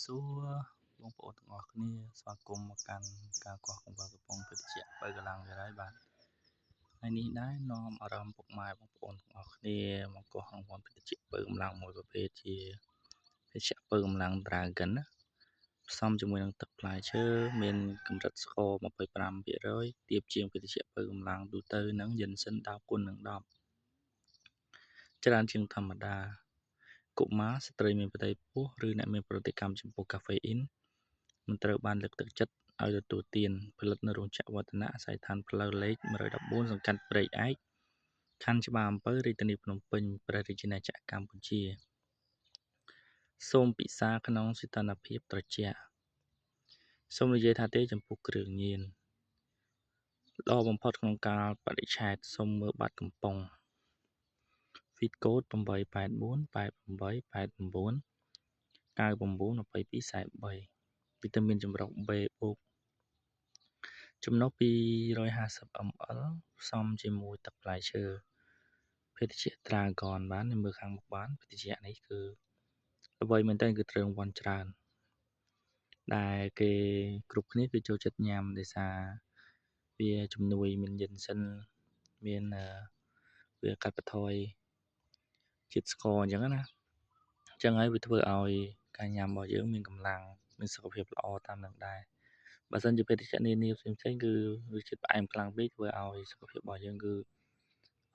សួរបងប្អូនទាំងអស់គ្នាស្វាគមន៍មកកាន់ការកោះកង្វល់កំប៉ុងភេទជ្ជៈបើកម្លាំងវាហើយបាទថ្ងៃនេះដែរនាំអារម្មណ៍ពុកម៉ែបងប្អូនទាំងអស់គ្នាមកកោះកង្វល់ភេទជ្ជៈបើកម្លាំងមួយប្រភេទជាភេទជ្ជៈបើកម្លាំង Dragon ណាផ្សំជាមួយនឹងទឹកផ្លែឈើមានកម្រិតស្ករ 25% ទាបជាងភេទជ្ជៈបើកម្លាំងទូទៅនិងយិនសិន10 គុណនឹង 10 ច្រើនជាងធម្មតាកុមារស្ត្រីមានផ្ទៃពោះឬអ្នកមានប្រតិកម្មចំពោះកាហ្វេអ៊ីនមិនត្រូវបានលើកទឹកចិត្តឲ្យទទួលទានផលិតនៅរោងចក្រវឌ្ឍនៈអាស័យដ្ឋានផ្លូវលេខ114សង្កាត់ព្រែកឯកខណ្ឌច្បារអំពៅរាជធានីភ្នំពេញព្រះរាជាណាចក្រកម្ពុជាសូមពិសាក្នុងសីតុណ្ហភាពត្រជាក់សូមនិយាយថាទេចំពោះគ្រឿងញៀនល្អបំផុតក្នុងកាលបរិច្ឆេទសូមមើលបាត់កំប៉ុងFit code 8848899992243វីតាមីនចម្រុះ B បូកចំណុះ250 ml ផ្សំជាមួយទឹកផ្លែឈើភេទជ្ជៈ Dragon បានមើលខាងមុខបានភេទជ្ជៈនេះគឺល្បីមែនតើគឺត្រូវរង្វាន់ច្រើនដែលគេគ្រប់គ្នាគឺចូលចិត្តញ៉ាំដោយសារវាជំនួយមានយិនសិនមានវាកាត់បន្ថយជាតិស្ករអញ្ចឹងណាអញ្ចឹងហើយវាធ្វើឲ្យការញ៉ាំរបស់យើងមានកម្លាំងមានសុខភាពល្អតាមនឹងដែរបើសិនជាភេទជ្ជៈនានាផ្សេងៗគឺរសជាតិផ្អែមខ្លាំងពេកធ្វើឲ្យសុខភាពរបស់យើងគឺ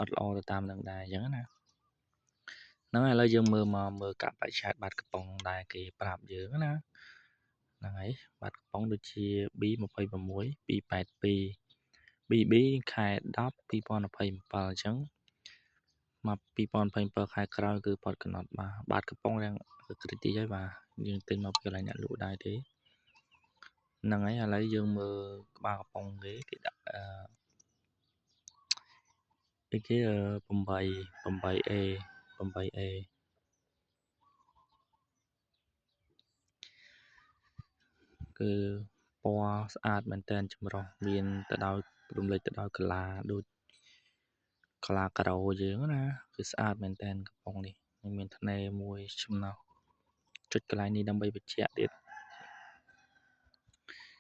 អត់ល្អទៅតាមនឹងដែរអញ្ចឹងណាហ្នឹងហើយឥឡូវយើងមើលកាប់បរិច្ឆេទបាត់កំប៉ុងដែលគេប្រាប់យើងណាហ្នឹងហើយបាត់កំប៉ុងដូចជា B26 282 BB ខែ10 2027អញ្ចឹងមក2027ខែក្រោយគឺផុតកំណត់បាទកំប៉ុងរាំងគ្រីទីហើយបាទយើងទិញមកពីកន្លែងអ្នកលក់ដែរទេហ្នឹងហើយឥឡូវយើងមើលក្បាលកំប៉ុងគេដាក់គេ 8A គឺពណ៌ស្អាតមែនតើចម្រុះមានទៅដោយរំលេចទៅដោយកន្លាដូចកន្លាការ៉ូយើងណាគឺស្អាតមែនតើកំប៉ុងនេះមានថ្នេរមួយចំណុះចុចកន្លែងនេះដើម្បីបញ្ជាក់ទៀត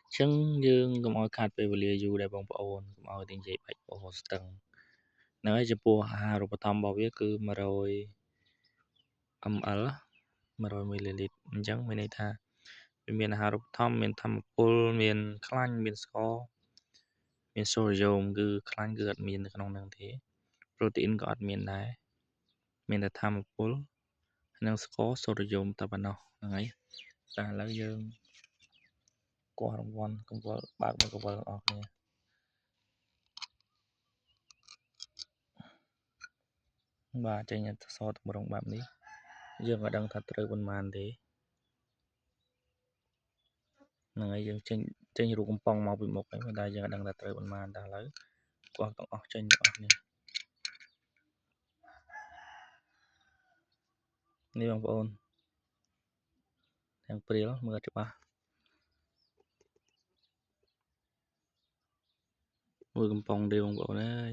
អញ្ចឹងយើងកុំឲ្យខាតពេលវេលាយូរដែរបងប្អូនកុំឲ្យតែនិយាយបាច់ពោះស្ទឹងហ្នឹងហើយចំពោះអាហារូបត្ថម្ភរបស់វាគឺ100 ml 100 ml អញ្ចឹងមានន័យថាវាមានអាហារូបត្ថម្ភមានធម្មពលមានខ្លាញ់មានស្ករមានសូដ្យូមគឺខ្លាញ់គឺអត់មាននៅក្នុងហ្នឹងទេប្រូតេអ៊ីនក៏អត់មានដែរមានតែធម្មពលនិងស្ករសូដ្យូមតែប៉ុណ្ណោះហ្នឹងហើយតែឥឡូវយើងគោះរង្វាន់កង្វល់បើកមកកង្វល់ទាំងអស់គ្នាបាទចេញអក្សរតម្រង់បែបនេះយើងក៏ដឹងថាត្រូវប៉ុន្មានទេហ្នឹងហើយយើងចេញរូបកំប៉ុងមកពីមុខហើយតែយើងក៏ដឹងថាត្រូវប៉ុន្មានតែឥឡូវគោះទាំងអស់ចេញទាំងអស់គ្នានេះបងប្អូនទាំងព្រាលមើលច្បាស់មួយកំប៉ុងទេបងប្អូនអើយ